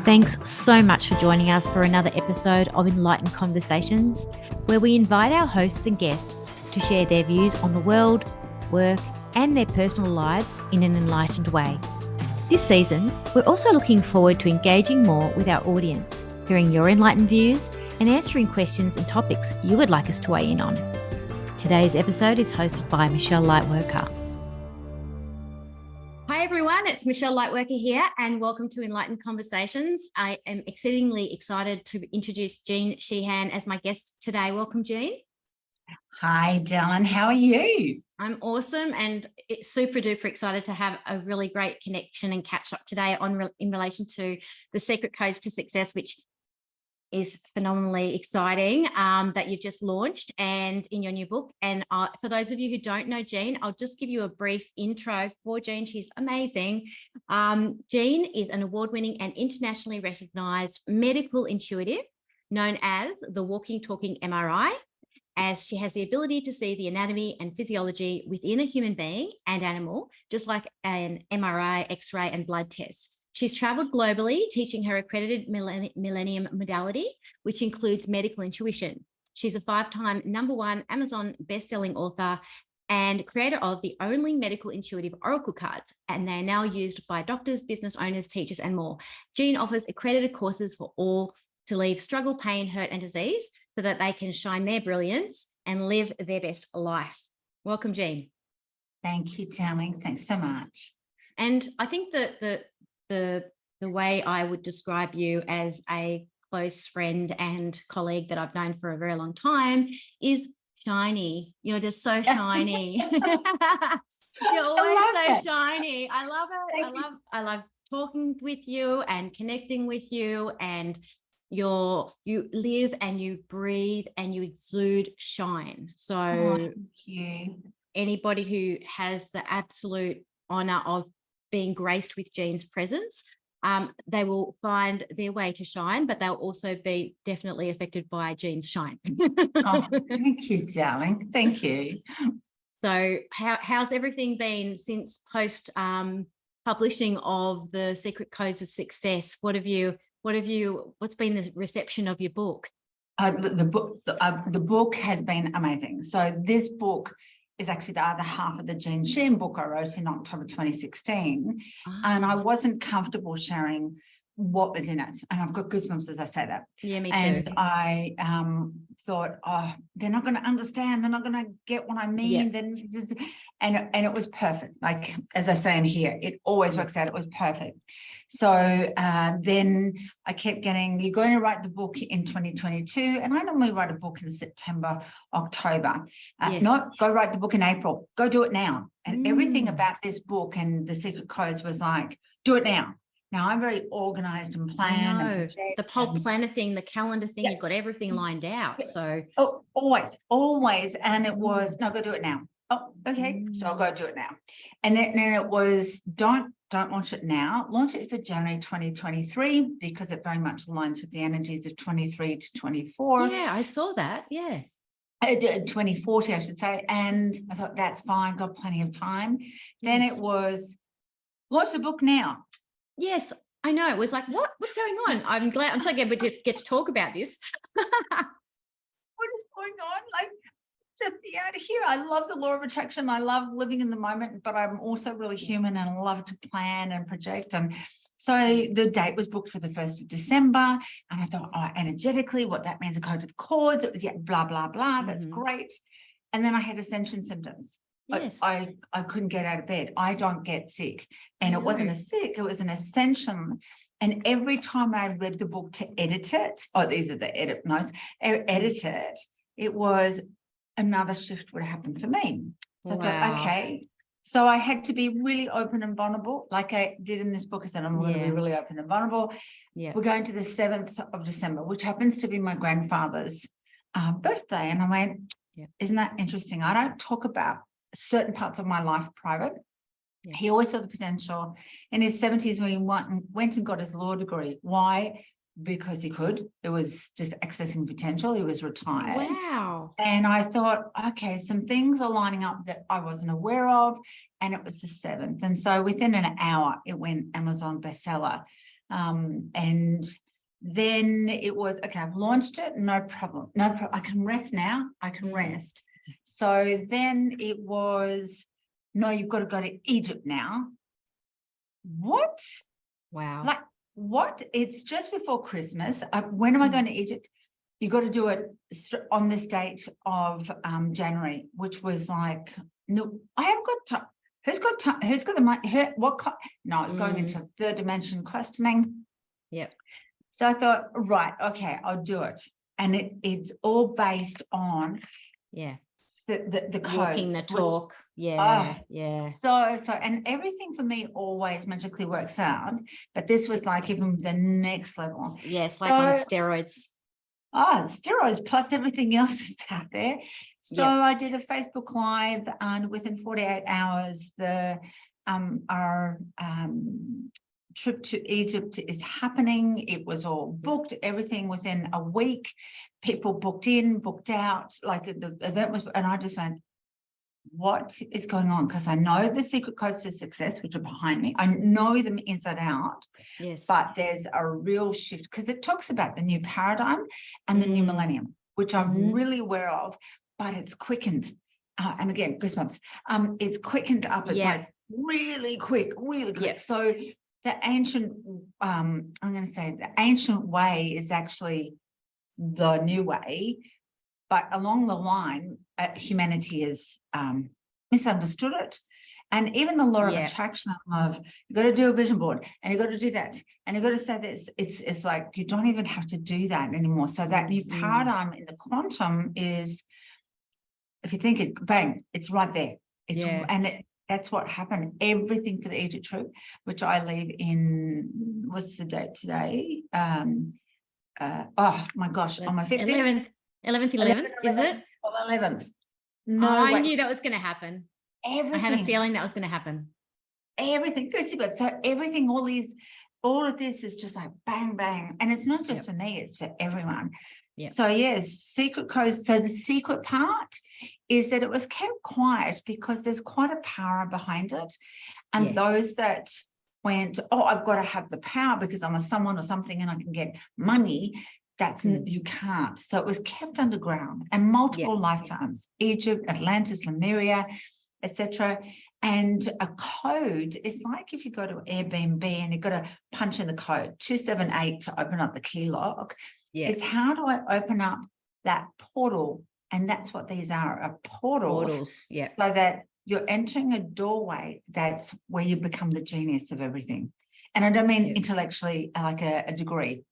Thanks so much for joining us for another episode of Enlightened Conversations, where we invite our hosts and guests to share their views on the world, work, and their personal lives in an enlightened way. This season, we're also looking forward to engaging more with our audience, hearing your enlightened views, and answering questions and topics you would like us to weigh in on. Today's episode is hosted by Michelle Lightworker. Hi everyone, it's Michelle Lightworker here and welcome to Enlightened Conversations. I am exceedingly excited to introduce Jean Sheehan as my guest today. Welcome, Jean. Hi, Dylan. How are you? I'm awesome and it's super duper excited to have a really great connection and catch up today in relation to the secret codes to success, which is phenomenally exciting that you've just launched and in your new book. And for those of you who don't know Jean, I'll just give you a brief intro for Jean. She's amazing. Jean is an award-winning and internationally recognized medical intuitive known as the Walking Talking MRI, as she has the ability to see the anatomy and physiology within a human being and animal, just like an MRI, X-ray and blood test. She's traveled globally, teaching her accredited Millennium Modality, which includes medical intuition. She's a 5-time #1 Amazon best-selling author and creator of the only medical intuitive oracle cards, and they're now used by doctors, business owners, teachers, and more. Jean offers accredited courses for all to leave struggle, pain, hurt, and disease so that they can shine their brilliance and live their best life. Welcome, Jean. Thank you, darling. Thanks so much. And I think that the way I would describe you as a close friend and colleague that I've known for a very long time is shiny. You're just so shiny. You're always so shiny. I love it. I love talking with you and connecting with you, and you live and you breathe and you exude shine. So thank you. Anybody who has the absolute honor of being graced with Jean's presence, they will find their way to shine, but they'll also be definitely affected by Jean's shine. Oh, thank you, darling. Thank you. So how's everything been since post publishing of the Secret Codes of Success? What's been the reception of your book? The book has been amazing. So this book is actually the other half of the Jean Sheehan book I wrote in October 2016. And I wasn't comfortable sharing what was in it. And I've got goosebumps as I say that. Yeah, me too. And I thought, oh, they're not going to understand. They're not going to get what I mean. Yeah. And it was perfect. Like, as I say in here, it always works out. It was perfect. So then I kept getting, you're going to write the book in 2022. And I normally write a book in September, October. Yes. No, go write the book in April. Go do it now. And everything about this book and the Secret Codes was like, do it now. Now, I'm very organized and planned. And the whole planner thing, the calendar thing, you've got everything lined out. So always. And it was, no, go do it now. Oh, okay. So I'll go do it now. And then it was, don't launch it now. Launch it for January 2023, because it very much aligns with the energies of 23 to 24. Yeah, I saw that. Yeah. 2040, I should say. And I thought, that's fine. Got plenty of time. Yes. Then it was, launch the book now. Yes, I know. It was like, what's going on? I'm so glad we get to talk about this. What is going on? Like, just be out of here. I love the law of attraction. I love living in the moment, but I'm also really human and I love to plan and project. And so the date was booked for the 1st of December. And I thought, oh, energetically, what that means, a code to the chords, yeah, blah, blah, blah. That's great. And then I had ascension symptoms. Yes. I couldn't get out of bed. I don't get sick. And it wasn't a sick, it was an ascension. And every time I read the book to edit it, these are the edit notes, edit it, it was another shift would happen for me. So I thought, okay. So I had to be really open and vulnerable, like I did in this book. I said, I'm going to be really open and vulnerable. Yeah. We're going to the 7th of December, which happens to be my grandfather's birthday. And I went, isn't that interesting? I don't talk about certain parts of my life private. Yeah. He always saw the potential. In his 70s, when he went and got his law degree. Why? Because he could. It was just accessing potential. He was retired. Wow. And I thought, okay, some things are lining up that I wasn't aware of. And it was the 7th. And so within an hour, it went Amazon bestseller. And then it was, okay, I've launched it, no problem. I can rest now. I can rest. So then it was, no, you've got to go to Egypt now. What? Wow. Like, what? It's just before Christmas. When am I going to Egypt? You got to do it on this date of January, which was like, no, I haven't got time. Who's got time? Who's got the money? No, it's going into third dimension questioning. Yep. So I thought, right, okay, I'll do it. And it's all based on the codes. Walking the talk. Yeah. So, and everything for me always magically works out. But this was like even the next level. Yes, like on steroids. Steroids plus everything else that's out there. So I did a Facebook Live, and within 48 hours, our trip to Egypt is happening. It was all booked, everything within a week. People booked in, booked out, like the event was, and I just went, what is going on? Because I know the secret codes to success, which are behind me. I know them inside out. Yes. But there's a real shift, because it talks about the new paradigm and the new millennium, which I'm really aware of, but it's quickened. And again, goosebumps. It's quickened up. It's like really quick, really quick. So the ancient, I'm going to say the ancient way is actually the new way. But along the line, humanity has misunderstood it. And even the law of attraction of, you got to do a vision board, and you got to do that, and you got to say this, it's like, you don't even have to do that anymore. So that new paradigm in the quantum is, if you think it, bang, it's right there. That's what happened. Everything for the Egypt trip, which I leave in, what's the date today? Oh my gosh, on my 15th. 11th, is it? On the 11th. No, I knew that was going to happen. Everything. I had a feeling that was going to happen. Everything. So everything, all of this is just like bang, bang. And it's not just for me, it's for everyone. So yes, secret codes. So the secret part is that it was kept quiet because there's quite a power behind it. And those that went, oh, I've got to have the power because I'm a someone or something and I can get money. That's you can't. So it was kept underground and multiple lifetimes. Egypt, Atlantis, Lemuria, etc. And a code is like if you go to Airbnb and you've got to punch in the code 278 to open up the key lock. It's how do I open up that portal? And that's what these are portals. So that you're entering a doorway that's where you become the genius of everything. And I don't mean intellectually like a degree.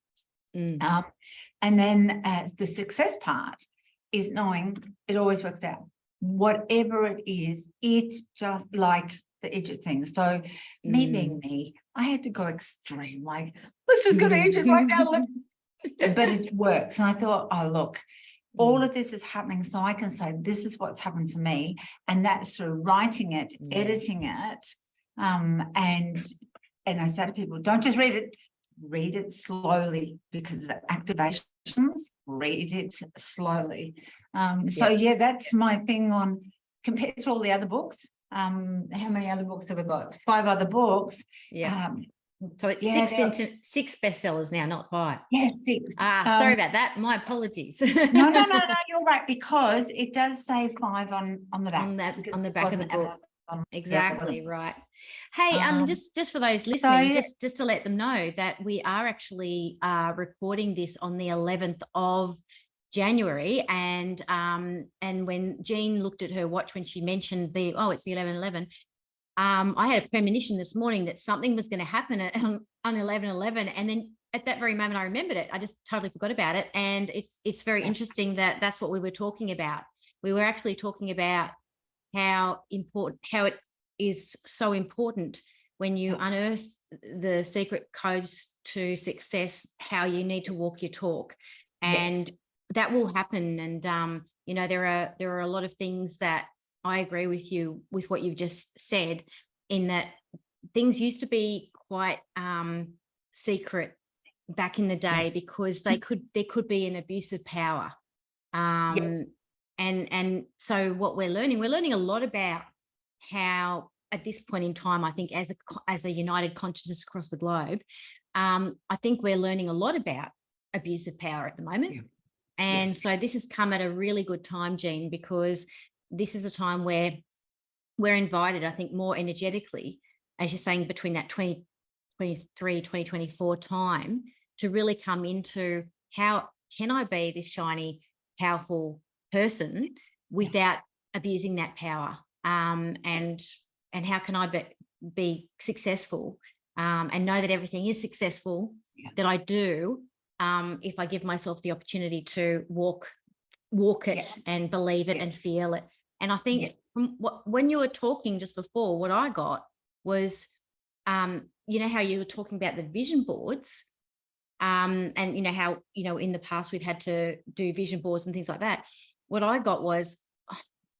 And then the success part is knowing it always works out. Whatever it is, it just like the Egypt thing. So me being me, I had to go extreme. Like, let's just go to Egypt right now. But it works. And I thought, oh, look, all of this is happening. So I can say, this is what's happened for me. And that's through writing it, editing it. And I say to people, don't just read it slowly, because the activations, read it slowly. So that's my thing on, compared to all the other books. How many other books have I got? 5 other books. So it's 6 bestsellers now, not 5. Yes, 6. Sorry about that. My apologies. No, you're right, because it does say 5 on the back. On the back of the book. Exactly right. Hey, just for those listening, just to let them know that we are actually recording this on the 11th of January, and when Jean looked at her watch when she mentioned it's the 11/11, I had a premonition this morning that something was going to happen on 11/11, and then at that very moment I remembered it. I just totally forgot about it, and it's very interesting that that's what we were talking about. We were actually talking about how it is so important when you unearth the secret codes to success, how you need to walk your talk, and that will happen. And there are a lot of things that I agree with you with what you've just said, in that things used to be quite secret back in the day because there could be an abuse of power. And so what we're learning a lot about how at this point in time, I think as a united consciousness across the globe, I think we're learning a lot about abuse of power at the moment. Yeah. And Yes. so this has come at a really good time, Jean, because this is a time where we're invited, I think, more energetically, as you're saying, between that 2023, 2024 time, to really come into how can I be this shiny, powerful person without abusing that power, and how can I be successful, and know that everything is successful that I do, if I give myself the opportunity to walk it and believe it and feel it. And I think from when you were talking just before, what I got was, you know, how you were talking about the vision boards, and you know how, you know, in the past we've had to do vision boards and things like that. What I got was,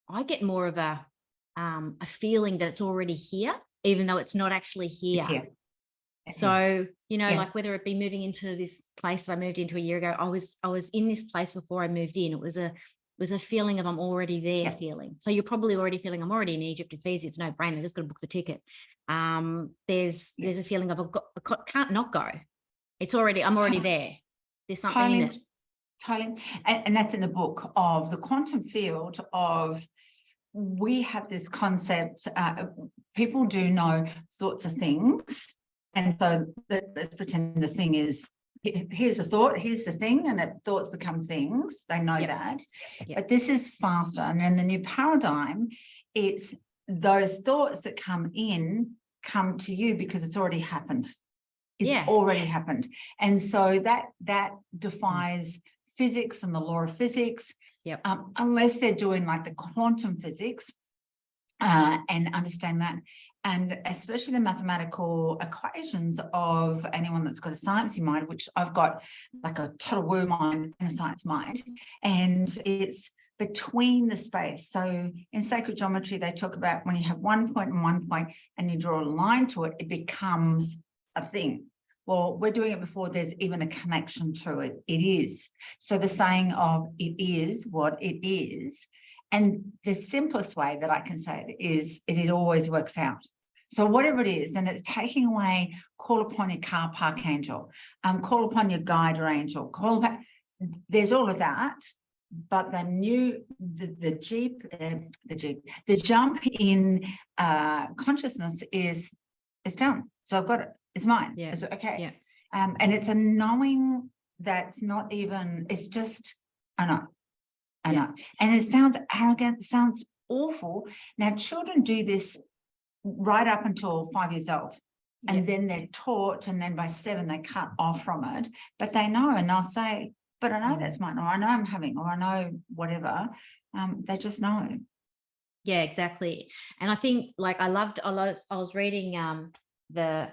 I get more of a feeling that it's already here, even though it's not actually here. It's here. So, you know, like whether it be moving into this place that I moved into a year ago, I was in this place before I moved in. It was a feeling of I'm already there feeling. So you're probably already feeling I'm already in Egypt. It's easy. It's no brainer. I just got to book the ticket. There's a feeling of I can't not go. I'm already there. There's something in it. Totally. And that's in the book of the quantum field of, we have this concept, people do know thoughts are things. And so let's pretend the thing is, here's a thought, here's the thing, and thoughts become things. They know that. But this is faster. And in the new paradigm, it's those thoughts that come to you because it's already happened. It's already happened. And so that defies physics and the law of physics, unless they're doing like the quantum physics, and understand that. And especially the mathematical equations of anyone that's got a sciencey mind, which I've got like a total woo mind and a science mind. And it's between the space. So in sacred geometry, they talk about when you have 1 point and 1 point and you draw a line to it, it becomes a thing. Well, we're doing it before there's even a connection to it. It is. So the saying of it is what it is. And the simplest way that I can say it is it always works out. So whatever it is, and it's taking away, call upon your car park angel, call upon your guide or angel, there's all of that. But the jump in consciousness is done. So I've got it. It's mine. Yeah. It's okay. Yeah. And it's a knowing that's not even, it's just, I know. And it sounds arrogant, sounds awful. Now, children do this right up until 5 years old. And then they're taught, and then by 7, they cut off from it. But they know, and they'll say, but I know that's mine, or I know I'm having, or I know whatever. They just know. Yeah, exactly. And I think, like, I was reading the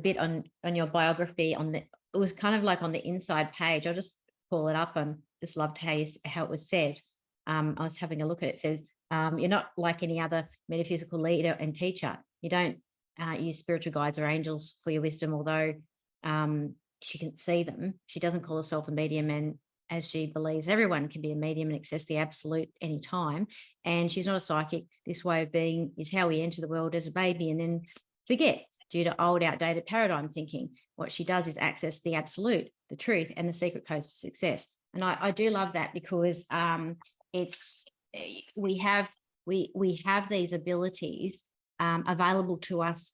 bit on your biography it was kind of like on the inside page. I'll just pull it up and just loved how it was said. I was having a look at it. It says, you're not like any other metaphysical leader and teacher. You don't use spiritual guides or angels for your wisdom, although she can see them. She doesn't call herself a medium, and as she believes everyone can be a medium and access the absolute anytime. And she's not a psychic. This way of being is how we enter the world as a baby and then forget due to old, outdated paradigm thinking. What she does is access the absolute, the truth, and the secret codes to success. And I do love that because we have these abilities available to us.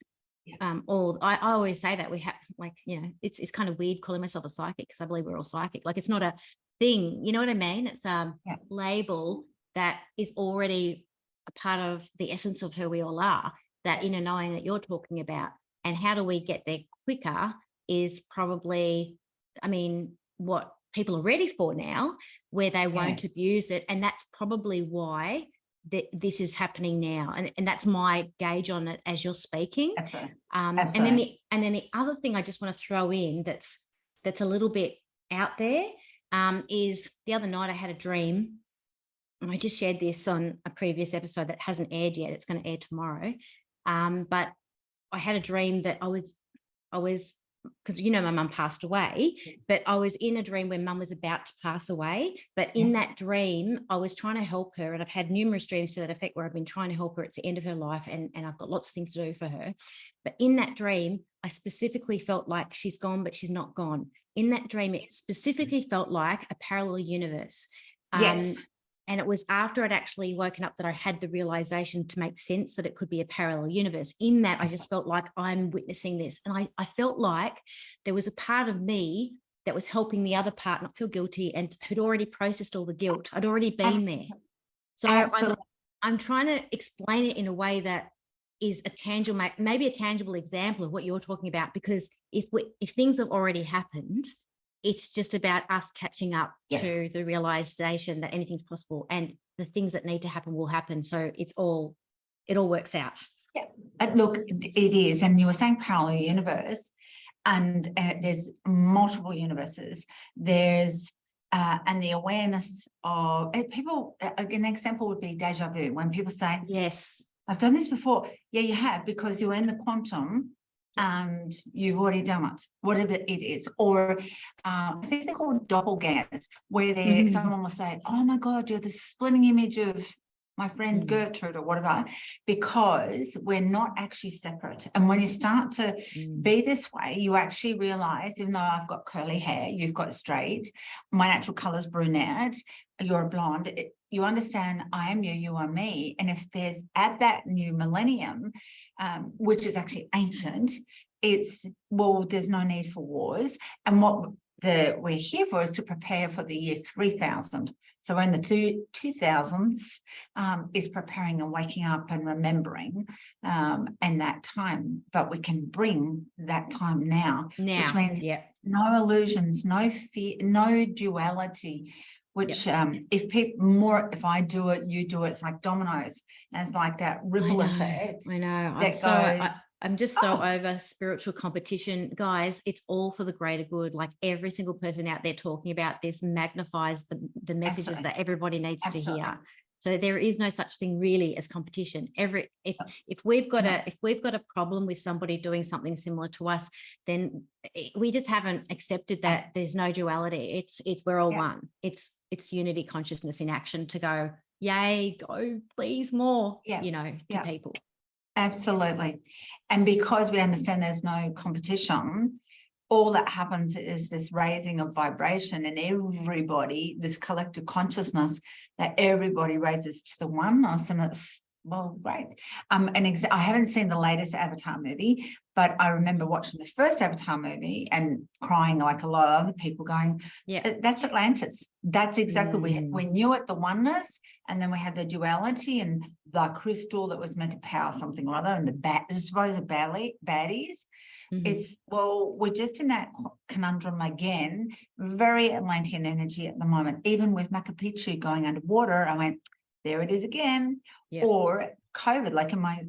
I always say that we have, like, you know, it's kind of weird calling myself a psychic because I believe we're all psychic. Like, it's not a thing, you know what I mean? It's a label that is already a part of the essence of who we all are, that inner knowing that you're talking about. And how do we get there quicker is probably, I mean, what people are ready for now, where they won't abuse it. And that's probably why this is happening now. And that's my gauge on it as you're speaking. That's right. And then the other thing I just want to throw in that's a little bit out there is the other night I had a dream, and I just shared this on a previous episode that hasn't aired yet. It's going to air tomorrow. But I had a dream that I was, because, you know, my mum passed away, but I was in a dream when mum was about to pass away. But in that dream, I was trying to help her. And I've had numerous dreams to that effect where I've been trying to help her. It's the end of her life, and I've got lots of things to do for her. But in that dream, I specifically felt like she's gone, but she's not gone. In that dream, it specifically felt like a parallel universe. Yes. And it was after I'd actually woken up that I had the realization to make sense that it could be a parallel universe. In that, I just felt like I'm witnessing this. And I felt like there was a part of me that was helping the other part not feel guilty and had already processed all the guilt. I'd already been there. So I'm trying to explain it in a way that is a tangible, maybe a tangible example of what you're talking about, because if things have already happened, it's just about us catching up to the realization that anything's possible, and the things that need to happen will happen. So it all works out. Yeah, look, it is. And you were saying parallel universe, and there's multiple universes. There's and the awareness of people. An example would be deja vu. When people say, yes, I've done this before. Yeah, you have, because you're in the quantum and you've already done it, whatever it is. Or I think they're called doppelgangers, where someone will say, oh my God, you're the splitting image of my friend Gertrude or whatever, because we're not actually separate. And when you start to be this way, you actually realize, even though I've got curly hair, you've got straight, my natural color is brunette, you're a blonde, you understand I am you, you are me. And if there's at that new millennium, which is actually ancient, it's, well, there's no need for wars. And what we're here for is to prepare for the year 3000. So we're in the 2000s, is preparing and waking up and remembering and that time. But we can bring that time now. Which means no illusions, no fear, no duality. Which if I do it, you do it, it's like dominoes. And it's like that ripple effect. I know. I'm just so over spiritual competition, guys. It's all for the greater good. Like every single person out there talking about this magnifies the messages that everybody needs to hear. So there is no such thing really as competition. If we've got a problem with somebody doing something similar to us, then we just haven't accepted that there's no duality. It's we're all one. It's unity consciousness in action to go, yay, go, please, more, to people. Absolutely. And because we understand there's no competition, all that happens is this raising of vibration, and everybody, this collective consciousness that everybody raises to the oneness. And it's, well, great. I haven't seen the latest Avatar movie, but I remember watching the first Avatar movie and crying like a lot of other people, going, that's Atlantis. That's exactly, we knew it, the oneness, and then we had the duality and the crystal that was meant to power something or other, and baddies. It's, well, we're just in that conundrum again, very Atlantean energy at the moment. Even with Machu Picchu going underwater, I went, there it is again. Or COVID, like in my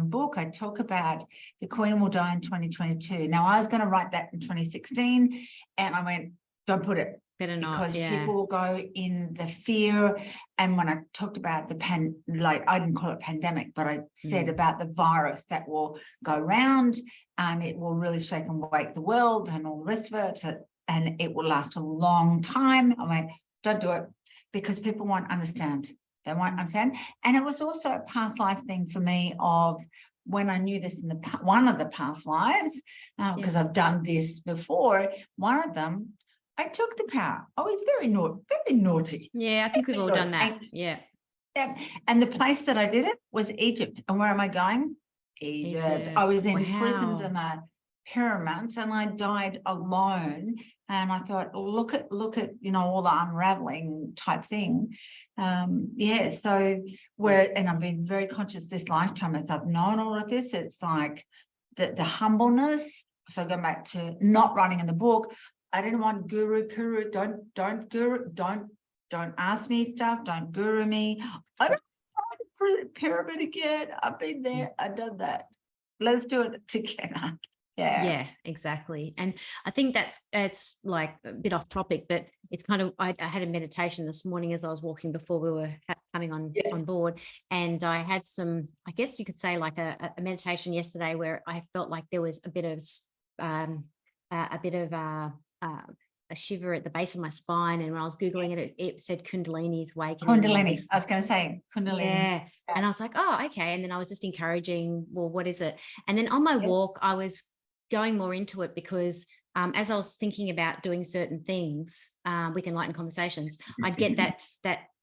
book, I talk about the Queen will die in 2022. Now, I was going to write that in 2016, and I went, don't put it. Better not, because people will go in the fear. And when I talked about the I didn't call it pandemic, but I said about the virus that will go around and it will really shake and wake the world and all the rest of it, and it will last a long time. I went, don't do it, because people won't understand. They won't understand. And it was also a past life thing for me of when I knew this in one of the past lives, because I've done this before. One of them, I took the power. I was very naughty. Yeah, I think we've all done that. And the place that I did it was Egypt. And where am I going? Egypt. I was imprisoned in a pyramid, and I died alone. And I thought, look at all the unraveling type thing. So and I've been very conscious this lifetime as I've known all of this. It's like the humbleness. So going back to not writing in the book, I didn't want guru. Don't ask me stuff. Don't guru me. I don't want to pyramid again. I've been there. I've done that. Let's do it together. Yeah, exactly. And I think it's like a bit off topic, but it's kind of, I had a meditation this morning as I was walking before we were coming on board, and I had some, I guess you could say, like a meditation yesterday where I felt like there was a bit of a shiver at the base of my spine, and when I was Googling it, it said Kundalini's awakening. Kundalini. I was going to say Kundalini. Yeah. And I was like, oh, okay. And then I was just encouraging, well, what is it? And then on my walk, I was going more into it because as I was thinking about doing certain things with Enlightened Conversations, I'd get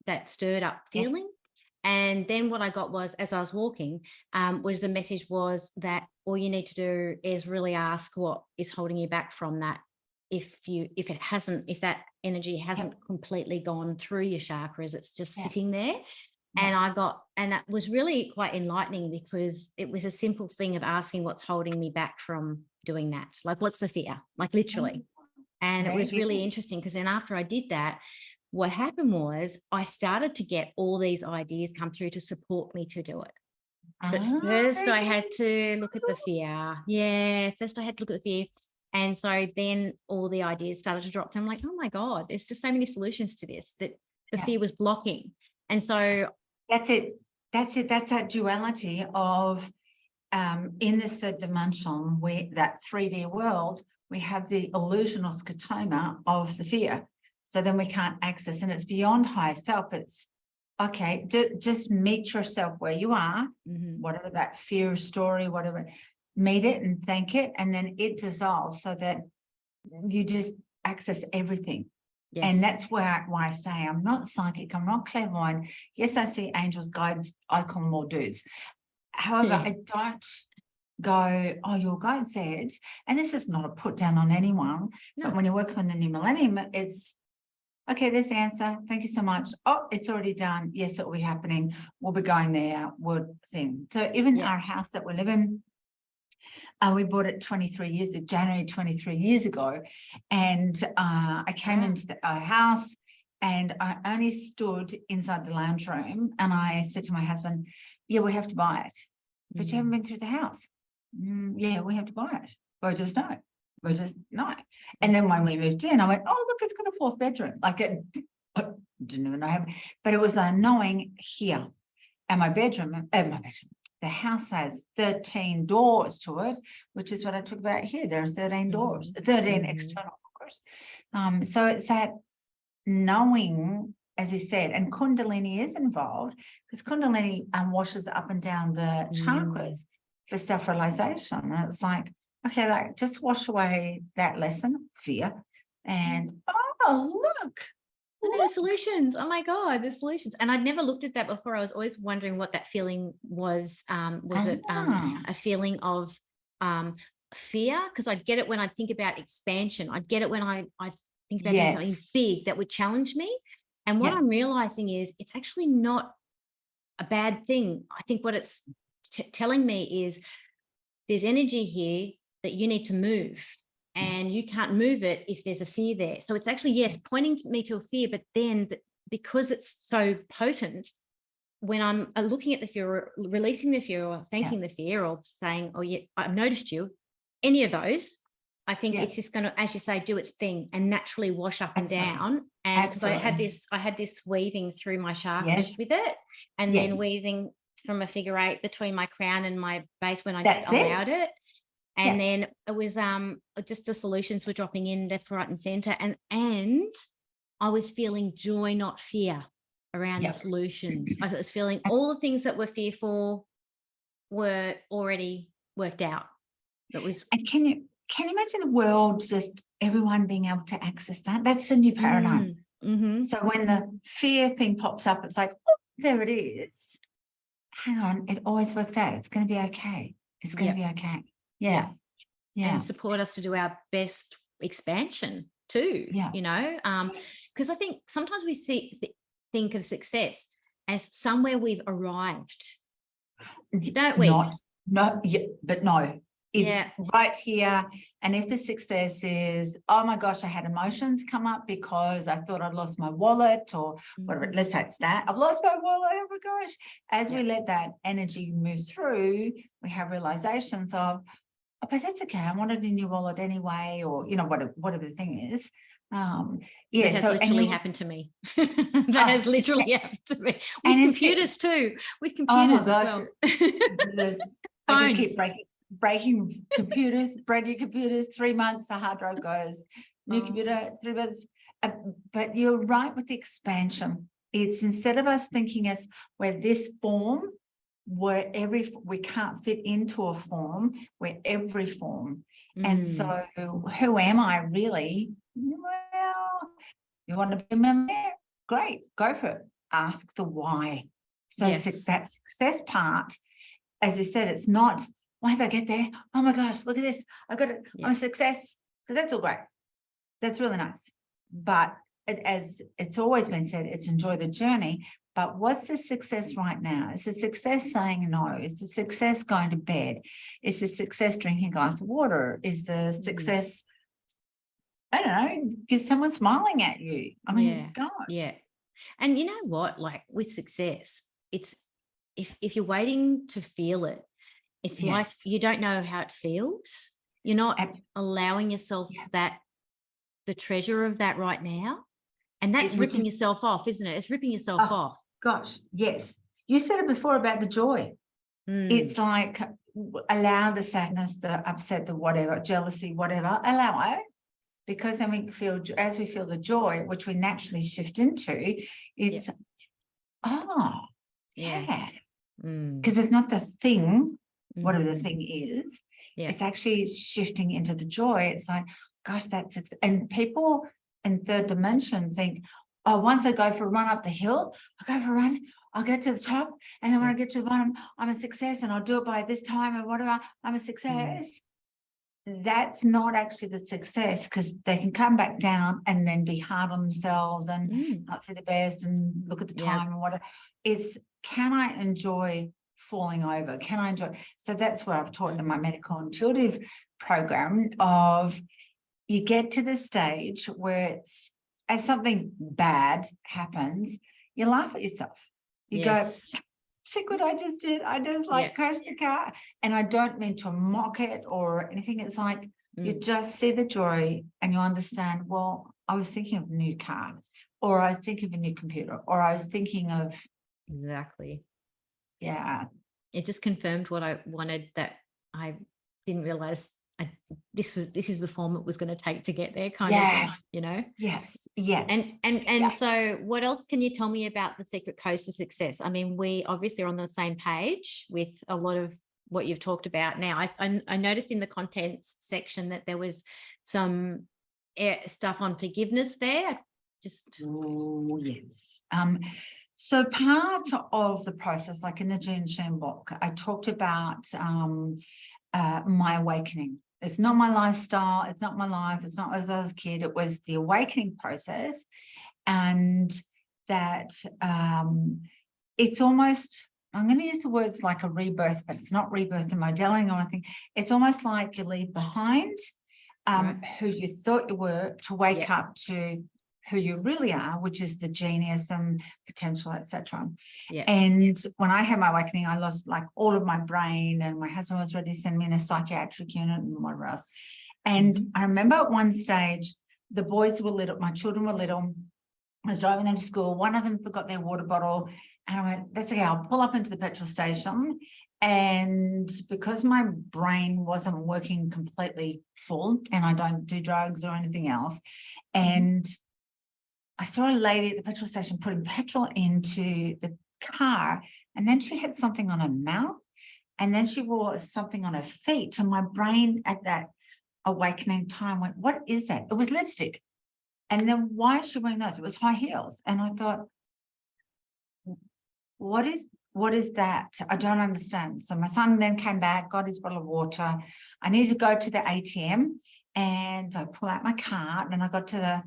that stirred up feeling. Yes. And then what I got was, as I was walking, was the message was that all you need to do is really ask what is holding you back from that. If that energy hasn't completely gone through your chakras, it's just sitting there. And and that was really quite enlightening because it was a simple thing of asking what's holding me back from doing that. Like, what's the fear? Like, literally. And it was really interesting because then after I did that, what happened was I started to get all these ideas come through to support me to do it. But first I had to look at the fear. Yeah, first I had to look at the fear. And so then all the ideas started to drop. And I'm like, oh my God, there's just so many solutions to this that the fear was blocking. And so that's it. That's that duality of in this third dimension, that 3D world, we have the illusion or scotoma of the fear. So then we can't access, and it's beyond higher self. It's okay, just meet yourself where you are, whatever that fear story, whatever, meet it and thank it, and then it dissolves so that you just access everything. Yes. And that's why I say I'm not psychic, I'm not clairvoyant. Yes, I see angels, guides, I call them all dudes. However, I don't go, oh, your guide said, and this is not a put down on anyone, but when you're working on the new millennium, it's, okay, there's the answer. Thank you so much. Oh, it's already done. Yes, it will be happening. We'll be going there. We'll thing. So even our house that we live in, we bought it January 23 years ago. And I came into our house and I only stood inside the lounge room and I said to my husband, yeah, we have to buy it. But you haven't been through the house. Yeah, we have to buy it. Well, just no. We're just not. And then when we moved in, I went, oh, look, it's got a fourth bedroom. Like it didn't even know, but it was a knowing here. And my bedroom, the house has 13 doors to it, which is what I talk about here. There are 13 doors, 13 external doors. So it's that knowing, as you said, and Kundalini is involved because Kundalini washes up and down the chakras for self-realization. And it's like, okay, like just wash away that lesson, fear, and oh, look. And the solutions. Oh my God, the solutions. And I'd never looked at that before. I was always wondering what that feeling was. Was it a feeling of fear? Because I'd get it when I think about expansion. I'd get it when I think about doing something big that would challenge me. And what I'm realizing is it's actually not a bad thing. I think what it's telling me is there's energy here that you need to move and you can't move it if there's a fear there. So it's actually, yes, pointing me to a fear, but then because it's so potent, when I'm looking at the fear, or releasing the fear or thanking the fear or saying, oh yeah, I've noticed you, any of those, I think it's just going to, as you say, do its thing and naturally wash up and down. And because I had this weaving through my chakras with it, and then weaving from a figure 8 between my crown and my base when I just allowed it. And then it was just the solutions were dropping in left, right, and center. And I was feeling joy, not fear, around the solutions. I was feeling all the things that were fearful were already worked out. It was. And can you imagine the world, just everyone being able to access that? That's the new paradigm. So when the fear thing pops up, it's like, oh, there it is. Hang on, it always works out. It's going to be okay. It's going to be okay. Yeah. And support us to do our best expansion too, you know, because I think sometimes we think of success as somewhere we've arrived, don't we? But no, it's right here. And if the success is, oh my gosh, I had emotions come up because I thought I'd lost my wallet or whatever, let's say it's that, I've lost my wallet, oh my gosh. As we let that energy move through, we have realizations of, oh, but that's okay, I wanted a new wallet anyway, or, you know, whatever the thing is. That has literally happened to me. That has literally happened to me. With computers too. With computers as well. I just keep breaking computers, brand new computers, 3 months, the hard drive goes, new computer, 3 months. But you're right with the expansion. It's instead of us thinking as we're this form, we can't fit into a form, we're every form. And so who am I really? Well, you want to be a millionaire? Great, go for it. Ask the why. So that success part, as you said, it's not, once I get there, oh my gosh, look at this, I got it, I'm a success, because that's all great. That's really nice. But as it's always been said, it's enjoy the journey. But what's the success right now? Is the success saying no? Is the success going to bed? Is the success drinking a glass of water? Is the success, I don't know, get someone smiling at you? I mean, gosh. Yeah. And you know what? Like with success, it's if you're waiting to feel it, it's like you don't know how it feels. You're not allowing yourself the treasure of that right now. And that's ripping yourself off, isn't it? It's ripping yourself off. Gosh, yes. You said it before about the joy. It's like allow the sadness, the upset, the whatever, jealousy, whatever, allow it. Because then we feel, as we feel the joy, which we naturally shift into, it's, because it's not the thing, whatever the thing is, it's actually shifting into the joy. It's like, gosh, that's, and people in third dimension think, oh, once I go for a run up the hill, I'll go for a run, I'll get to the top, and then when I get to the bottom, I'm a success, and I'll do it by this time, and whatever, I'm a success. That's not actually the success, because they can come back down and then be hard on themselves and not see the best and look at the time and whatever. It's, can I enjoy falling over? Can I enjoy? So that's what I've taught in my medical intuitive program of, you get to the stage where it's, as something bad happens, you laugh at yourself. You go, check what I just did. I just crashed the car. And I don't mean to mock it or anything. It's like, you just see the joy and you understand, well, I was thinking of a new car, or I was thinking of a new computer, or I was thinking of. Exactly. Yeah. It just confirmed what I wanted, that I didn't realize this is the form it was going to take to get there, kind of thing, you know. Yes. And so what else can you tell me about the secret codes to success? I mean, we obviously are on the same page with a lot of what you've talked about. Now I noticed in the contents section that there was some stuff on forgiveness there. So part of the process, like in the Jean Sheehan book, I talked about my awakening. It's not my lifestyle. It's not my life. It's not as I was a kid. It was the awakening process. And that it's almost, I'm going to use the words like a rebirth, but it's not rebirth in modeling or anything. It's almost like you leave behind who you thought you were to wake up to who you really are, which is the genius and potential, etc. And when I had my awakening, I lost like all of my brain, and my husband was ready to send me in a psychiatric unit and whatever else. And I remember at one stage, the boys were little, my children were little. I was driving them to school. One of them forgot their water bottle, and I went, that's okay, I'll pull up into the petrol station. And because my brain wasn't working completely full, and I don't do drugs or anything else, and I saw a lady at the petrol station putting petrol into the car, and then she had something on her mouth, and then she wore something on her feet. And my brain at that awakening time went, what is that? It was lipstick. And then why is she wearing those? It was high heels. And I thought, what is that? I don't understand. So my son then came back, got his bottle of water. I needed to go to the ATM, and I pull out my card, and I got to the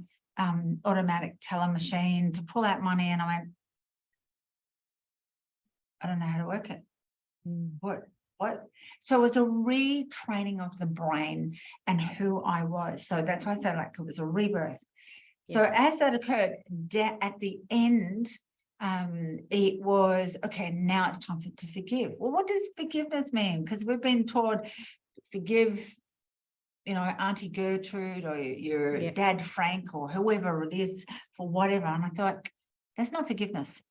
automatic teller machine to pull out money, and I went, I don't know how to work it. What? So it's a retraining of the brain and who I was. So that's why I said like it was a rebirth. So as that occurred at the end, it was, okay, now it's time to forgive. Well, what does forgiveness mean? Because we've been taught forgive, you know, Auntie Gertrude or your dad Frank or whoever it is for whatever. And I thought, that's not forgiveness.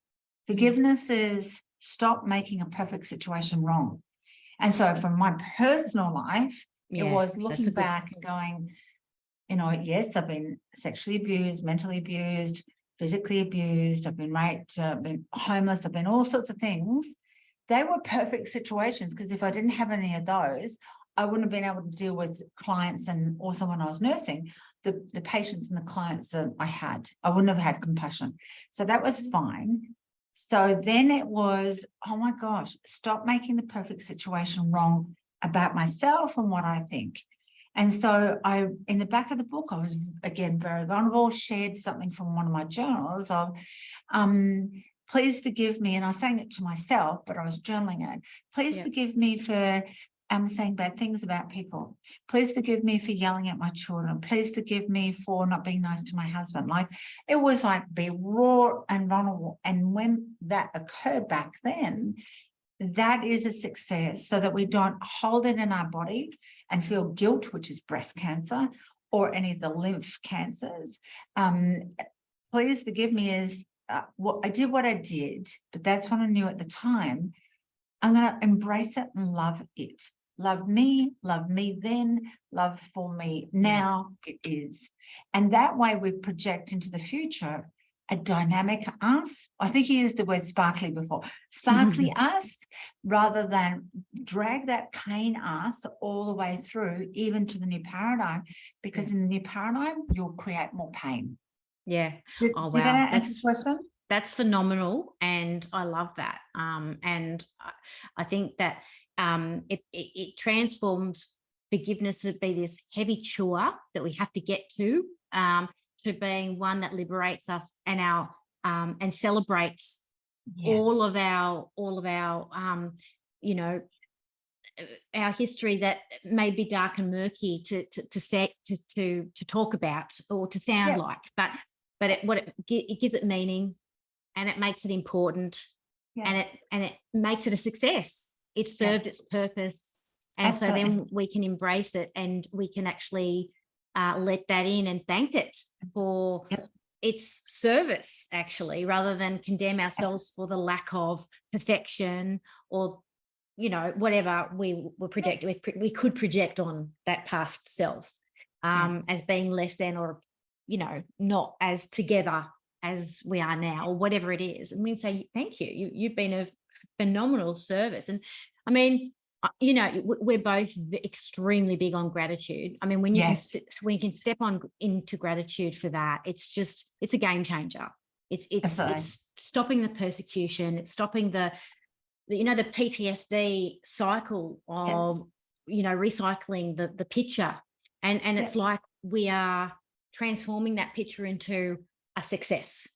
Forgiveness is stop making a perfect situation wrong. And so from my personal life, it was looking back and going, you know, yes, I've been sexually abused, mentally abused, physically abused. I've been raped, I've been homeless. I've been all sorts of things they were perfect situations, because if I didn't have any of those, I wouldn't have been able to deal with clients. And also when I was nursing, the patients and the clients that I wouldn't have had compassion. So that was fine. So then it was, oh my gosh, stop making the perfect situation wrong about myself and what I think. And so in the back of the book, I was, again, very vulnerable, shared something from one of my journals of, please forgive me. And I was saying it to myself, but I was journaling it. Please forgive me for saying bad things about people. Please forgive me for yelling at my children. Please forgive me for not being nice to my husband. Like, it was like be raw and vulnerable. And when that occurred back then, that is a success, so that we don't hold it in our body and feel guilt, which is breast cancer or any of the lymph cancers. Please forgive me is I did what I did, but that's what I knew at the time. I'm going to embrace it and love it. Love me then, love for me now. It is. And that way we project into the future a dynamic us. I think you used the word sparkly before. Sparkly us, rather than drag that pain us all the way through, even to the new paradigm, because in the new paradigm, you'll create more pain. Yeah. Did that answer the question? That's phenomenal. And I love that. And I think that it transforms forgiveness to be this heavy chore that we have to get to being one that liberates us and our and celebrates all of our you know, our history that may be dark and murky to talk about or to sound like, but it gives it meaning, and it makes it important, and it makes it a success. It served its purpose, and Absolutely. So then we can embrace it, and we can actually let that in and thank it for its service, actually, rather than condemn ourselves for the lack of perfection or, you know, whatever we could project on that past self as being less than, or, you know, not as together as we are now, or whatever it is. And we say, thank you. You've been of phenomenal service. And I mean, you know, we're both extremely big on gratitude. I mean, when you can step on into gratitude for that, it's a game changer. It's stopping the persecution. It's stopping the PTSD cycle of, you know, recycling the picture. And it's like we are transforming that picture into a success.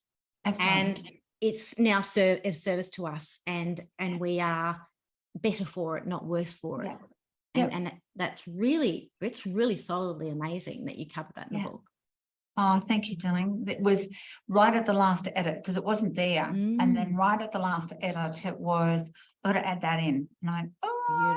Absolutely. And it's now of service to us, and we are better for it, not worse for it. And it's really solidly amazing that you covered that in the book. Oh, thank you, darling. It was right at the last edit, because it wasn't there. And then right at the last edit, it was, I've got to add that in. And I went,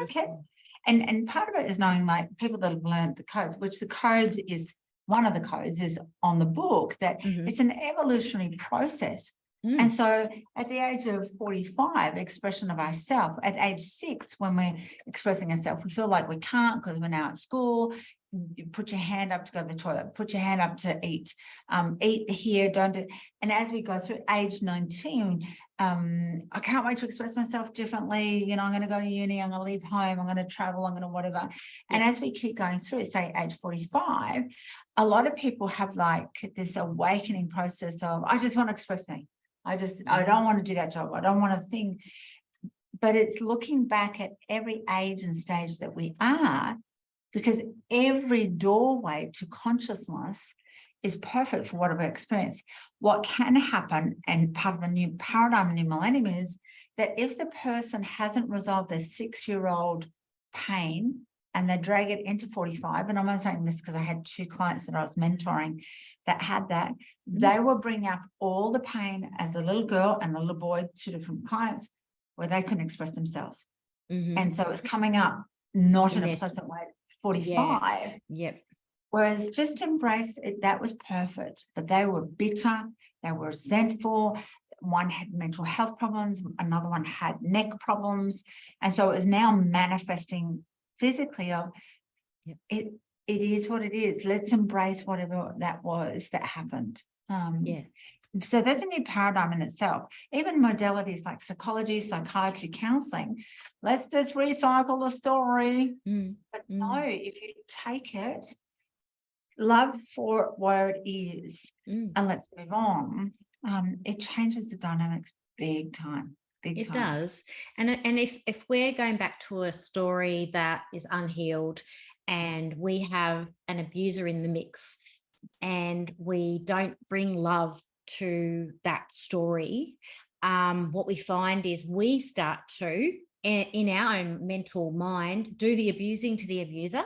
beautiful. Okay. And part of it is knowing, like, people that have learned the codes, which the codes is, one of the codes is on the book, that it's an evolutionary process. And so at the age of 45, expression of ourself. At age 6, when we're expressing ourselves, we feel like we can't because we're now at school. You put your hand up to go to the toilet, put your hand up to eat, eat here, don't do. And as we go through age 19, I can't wait to express myself differently. You know, I'm going to go to uni, I'm going to leave home, I'm going to travel, I'm going to whatever. And as we keep going through, say age 45, a lot of people have like this awakening process of, I just want to express me. I don't want to do that job. I don't want to think. But it's looking back at every age and stage that we are, because every doorway to consciousness is perfect for whatever experience. What can happen, and part of the new paradigm, new millennium, is that if the person hasn't resolved their 6-year-old pain and they drag it into 45, and I'm only saying this because I had 2 clients that I was mentoring that had that, they will bring up all the pain as a little girl and a little boy, 2 different clients, where they couldn't express themselves. And so it was coming up not in a pleasant way. 45. Whereas just embrace it, that was perfect. But they were bitter, they were resentful. One had mental health problems, another one had neck problems. And so it was now manifesting physically of it is what it is. Let's embrace whatever that was that happened. So that's a new paradigm in itself. Even modalities like psychology, psychiatry, counseling, let's just recycle the story. But no, if you take it, love for where it is, and let's move on, it changes the dynamics big time. It does. And if we're going back to a story that is unhealed and we have an abuser in the mix and we don't bring love to that story, what we find is we start to, in our own mental mind, do the abusing to the abuser.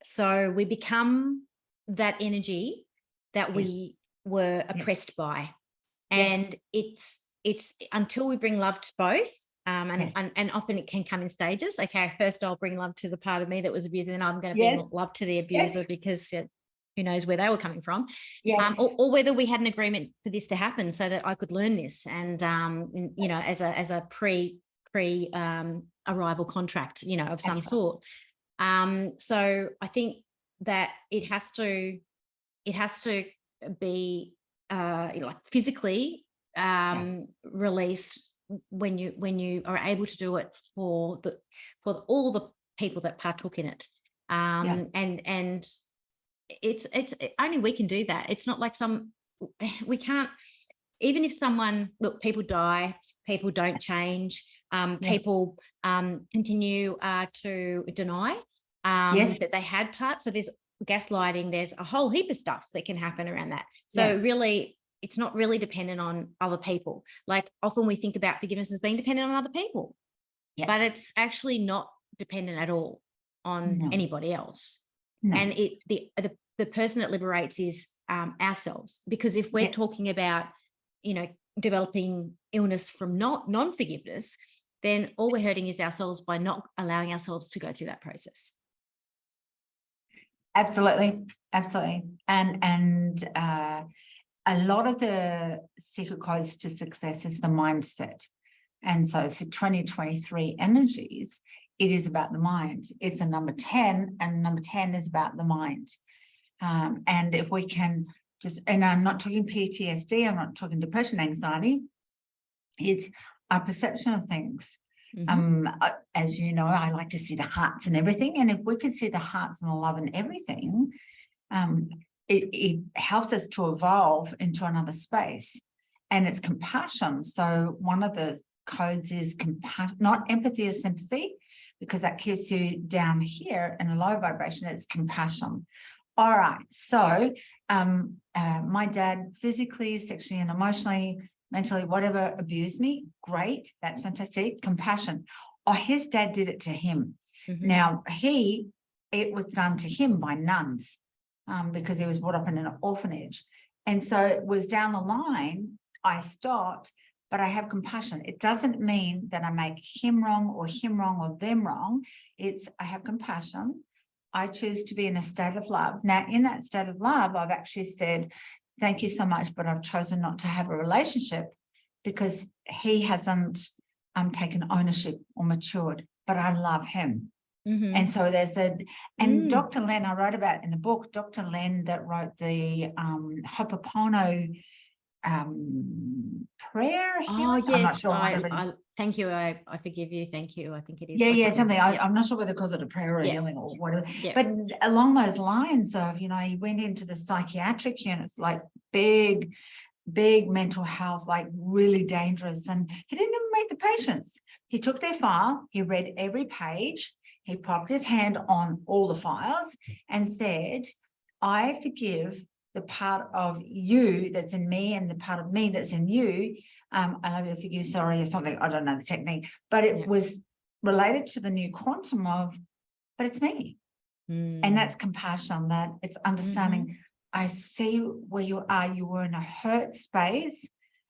So we become that energy that we were oppressed by. And it's until we bring love to both, and often it can come in stages. Okay, first I'll bring love to the part of me that was abused, and then I'm going to bring love to the abuser because who knows where they were coming from. Or whether we had an agreement for this to happen so that I could learn this, and as a pre arrival contract, of some sort. So I think that it has to be physically released when you are able to do it for all the people that partook in it. And it's only we can do that. It's not like we can't, even if people die, people don't change, people continue to deny that they had parts. So there's gaslighting, there's a whole heap of stuff that can happen around that. So really, it's not really dependent on other people. Like often we think about forgiveness as being dependent on other people, but it's actually not dependent at all on anybody else. And the person that liberates is ourselves, because if we're talking about, developing illness from non-forgiveness, then all we're hurting is ourselves by not allowing ourselves to go through that process. Absolutely. And a lot of the secret codes to success is the mindset. And so for 2023 energies, it is about the mind. It's a number 10, and number 10 is about the mind. And if we can and I'm not talking PTSD, I'm not talking depression, anxiety, it's our perception of things. As you know, I like to see the hearts and everything. And if we could see the hearts and the love and everything, it helps us to evolve into another space. And it's compassion. So one of the codes is compassion, not empathy or sympathy, because that keeps you down here in a low vibration. It's compassion. All right. So my dad physically, sexually, and emotionally, mentally, whatever, abused me. Great. That's fantastic. Compassion. Oh, his dad did it to him. Now, it was done to him by nuns because he was brought up in an orphanage. And so it was down the line, I stopped, but I have compassion. It doesn't mean that I make him wrong or them wrong. It's I have compassion. I choose to be in a state of love. Now, in that state of love, I've actually said, thank you so much, but I've chosen not to have a relationship because he hasn't taken ownership or matured, but I love him. And so there's Dr. Len, I wrote about in the book, Dr. Len that wrote the Ho'oponopono prayer. Oh, yes. I'm not sure. Thank you. I forgive you. Thank you. I think it is. Yeah, something. I'm not sure whether it calls it a prayer or a healing or whatever. But along those lines of, he went into the psychiatric units, like big mental health, like really dangerous. And he didn't even meet the patients. He took their file, he read every page, he popped his hand on all the files and said, I forgive the part of you that's in me and the part of me that's in you. I love you, forgive, sorry, or something. I don't know the technique, but it was related to the new quantum of, but it's me. And that's compassion, that it's understanding. I see where you are. You were in a hurt space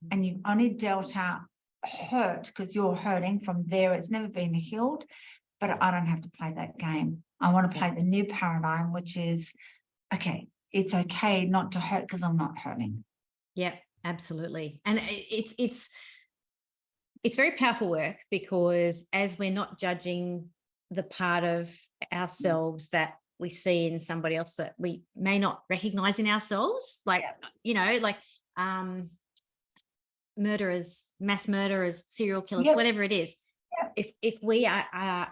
and you've only dealt out hurt because you're hurting from there. It's never been healed, but I don't have to play that game. I want to play the new paradigm, which is, okay, it's okay not to hurt because I'm not hurting. Yeah, absolutely. And it's very powerful work, because as we're not judging the part of ourselves that we see in somebody else that we may not recognize in ourselves, like, you know, like murderers, mass murderers, serial killers, whatever it is. If we are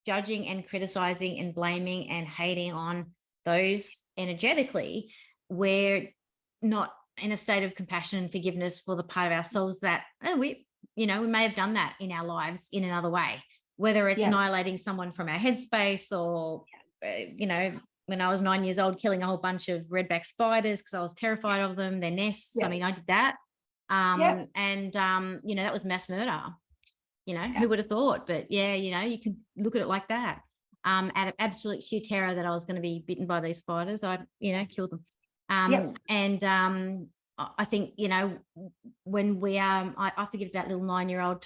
judging and criticizing and blaming and hating on those energetically, we're not in a state of compassion and forgiveness for the part of ourselves that we may have done that in our lives in another way, whether it's annihilating someone from our headspace or, when I was 9 years old, killing a whole bunch of redback spiders because I was terrified of them, their nests. I mean, I did that. That was mass murder. Who would have thought? But you can look at it like that. Out of absolute sheer terror that I was going to be bitten by these spiders, I killed them. And I think when we I forgive that little 9-year-old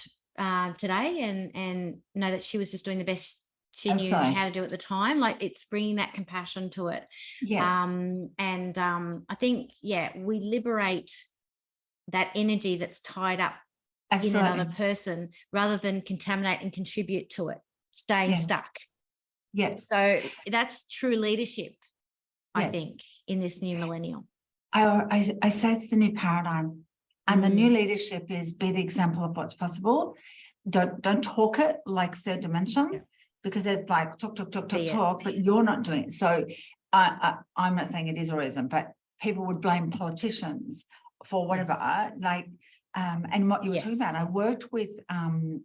today, and know that she was just doing the best she knew how to do at the time. Like, it's bringing that compassion to it. I think we liberate that energy that's tied up in another person, rather than contaminate and contribute to it, staying stuck. So that's true leadership, I think, in this new millennium. I say it's the new paradigm, and the new leadership is be the example of what's possible. Don't talk it like third dimension, because it's like talk, but you're not doing it. So I'm not saying it is or isn't, but people would blame politicians for whatever, and what you were talking about. I worked with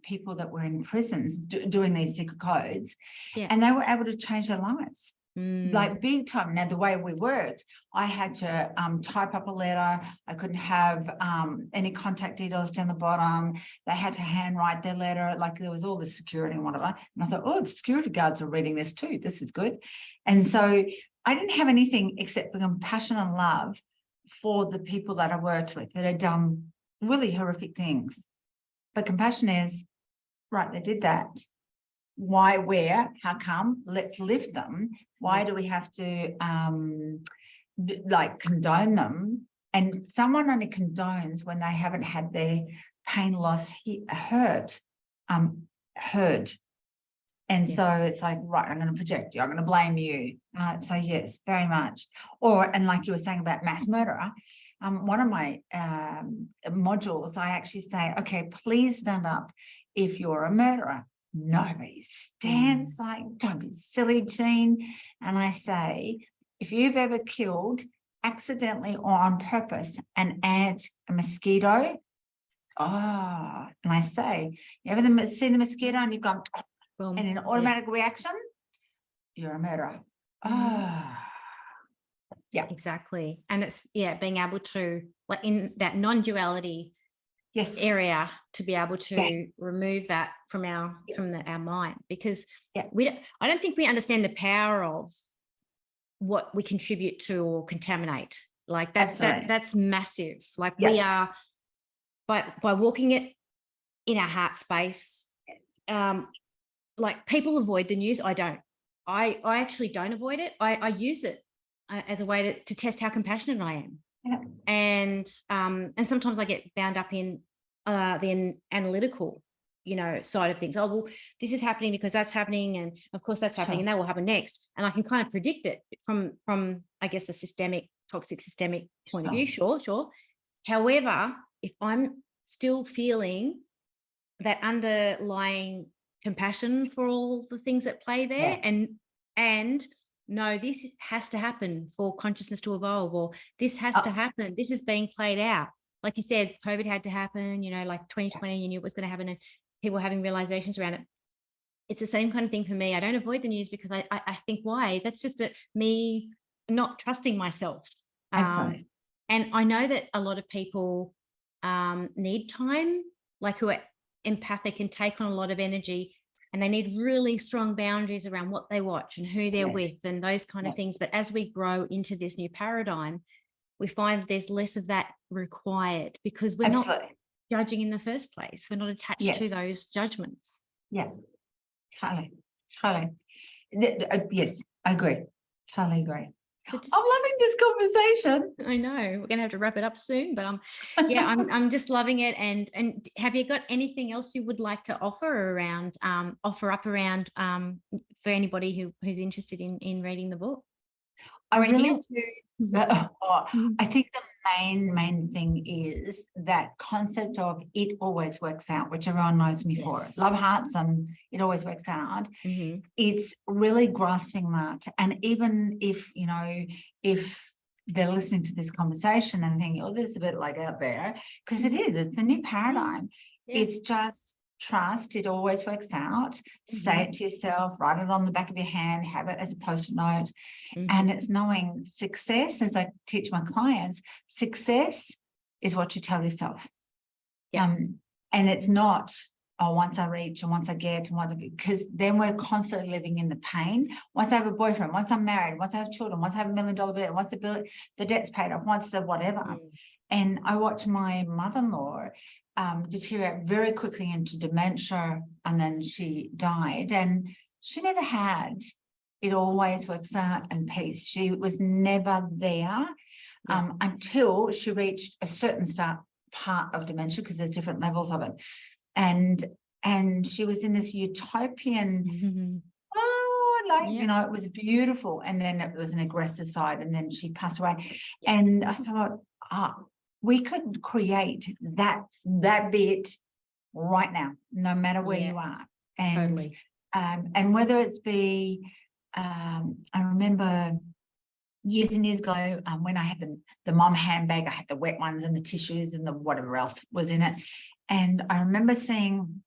people that were in prisons doing these secret codes, and they were able to change their lives. Like big time. Now, the way we worked, I had to type up a letter. I couldn't have any contact details down the bottom. They had to handwrite their letter. Like, there was all this security and whatever. And I thought, the security guards are reading this too. This is good. And so I didn't have anything except for compassion and love for the people that I worked with that had done really horrific things. But compassion is, right, they did that. Why, where, how come? Let's lift them. Why do we have to condone them? And someone only condones when they haven't had their pain, loss, hurt. And so it's like, right, I'm going to project you. I'm going to blame you. So yes, very much. And like you were saying about mass murderer, one of my modules, I actually say, okay, please stand up if you're a murderer. Nobody stands. Like, don't be silly, Jean. And I say, if you've ever killed accidentally or on purpose an ant, a mosquito, and I say, you ever seen the mosquito and you've gone, boom, and an automatic reaction, you're a murderer. Exactly. And it's being able to, like, in that non-duality area, to be able to remove that from our mind, because I don't think we understand the power of what we contribute to or contaminate. Like, that's massive. Like, we are by walking it in our heart space. Like, people avoid the news. I don't. I actually don't avoid it. I use it as a way to test how compassionate I am. And sometimes I get bound up in the analytical, side of things. Oh, well, this is happening because that's happening, and of course that's happening, and that will happen next. And I can kind of predict it from I guess, a toxic systemic point of view. Sure. However, if I'm still feeling that underlying compassion for all the things that play there, and no, this has to happen for consciousness to evolve, or this has to happen. This is being played out. Like you said, COVID had to happen, like 2020, you knew it was going to happen, and people were having realizations around it. It's the same kind of thing for me. I don't avoid the news because I think, why? That's just me not trusting myself. Absolutely. And I know that a lot of people need time, like, who are empathic and take on a lot of energy, and they need really strong boundaries around what they watch and who they're with and those kind of things. But as we grow into this new paradigm, we find that there's less of that required, because we're not judging in the first place. We're not attached to those judgments. Yeah, totally. Yes, I agree. Totally agree. I'm loving this conversation. I know we're going to have to wrap it up soon, but I'm just loving it. And have you got anything else you would like to offer up around for anybody who's interested in reading the book? I Or anything really else? do. I think the main thing is that concept of it always works out, which everyone knows me for. Yes. Love hearts and it always works out. Mm-hmm. It's really grasping that. And even if, if they're listening to this conversation and thinking, oh, this is a bit like out there, because it's a new paradigm. Yeah. It's just trust, it always works out. Say it to yourself, write it on the back of your hand, have it as a post-it note. And it's knowing success, as I teach my clients, success is what you tell yourself. Yeah. And it's not, once I reach and once I get and because then we're constantly living in the pain. Once I have a boyfriend, once I'm married, once I have children, once I have $1 million bill, once the debt's paid off, once the whatever. And I watched my mother-in-law deteriorate very quickly into dementia, and then she died. And she never had it always works out and peace. She was never there until she reached a certain part of dementia, because there's different levels of it. And she was in this utopian, it was beautiful. And then it was an aggressive side, and then she passed away. And I thought, we could create that bit right now, no matter where you are. And totally. And whether it's be, I remember years and years ago, when I had the mom handbag, I had the wet ones and the tissues and the whatever else was in it. And I remember seeing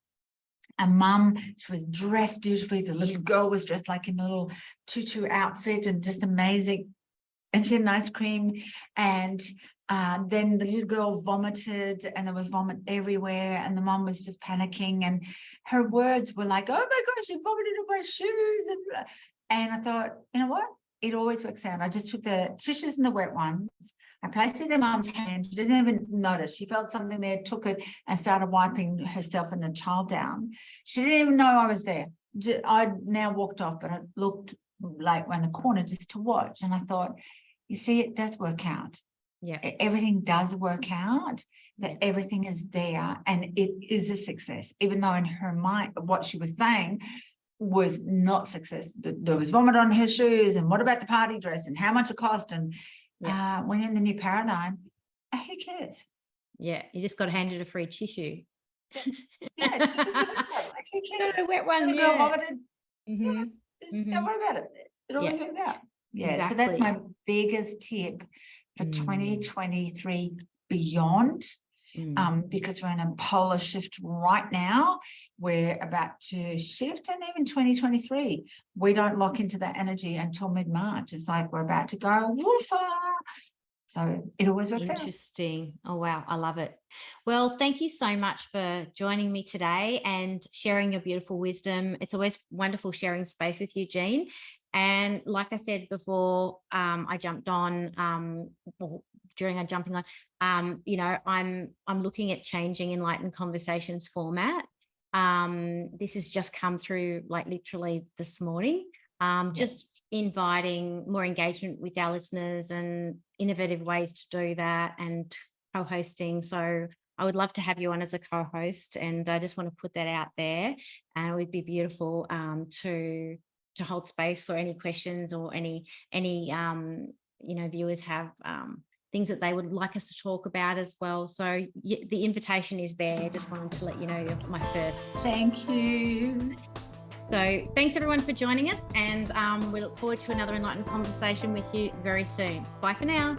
a mum, she was dressed beautifully. The little girl was dressed like in a little tutu outfit and just amazing. And she had an ice cream, and then the little girl vomited, and there was vomit everywhere, and the mom was just panicking, and her words were like, oh my gosh, she vomited on my shoes. And I thought, you know what? It always works out. I just took the tissues and the wet ones. I placed it in mom's hand. She didn't even notice. She felt something there, took it and started wiping herself and the child down. She didn't even know I was there. I now walked off, but I looked like around the corner just to watch. And I thought, you see, it does work out. Yeah. Everything does work out, that everything is there, and it is a success, even though in her mind, what she was saying was not success. There was vomit on her shoes, and what about the party dress, and how much it cost. And when you're in the new paradigm, who cares? Yeah, you just got handed a free tissue. Like, who cares? No, a wet one. The girl vomited. Don't worry about it. It always works out. Yeah, exactly. So that's my biggest tip for 2023 beyond. Because we're in a polar shift right now. We're about to shift, and even 2023, we don't lock into that energy until mid-March. It's like we're about to go woofa. So it always works out. Interesting. Oh, wow. I love it. Well, thank you so much for joining me today and sharing your beautiful wisdom. It's always wonderful sharing space with you, Jean. And like I said before, I jumped on, during our jumping on, I'm looking at changing Enlightened Conversations format. This has just come through like literally this morning, just inviting more engagement with our listeners and innovative ways to do that, and co-hosting. So I would love to have you on as a co-host, and I just want to put that out there. And it would be beautiful to hold space for any questions or any viewers have things that they would like us to talk about as well. So the invitation is there. Just wanted to let you know you're my first. Thank you. So thanks everyone for joining us, and we look forward to another enlightened conversation with you very soon. Bye for now.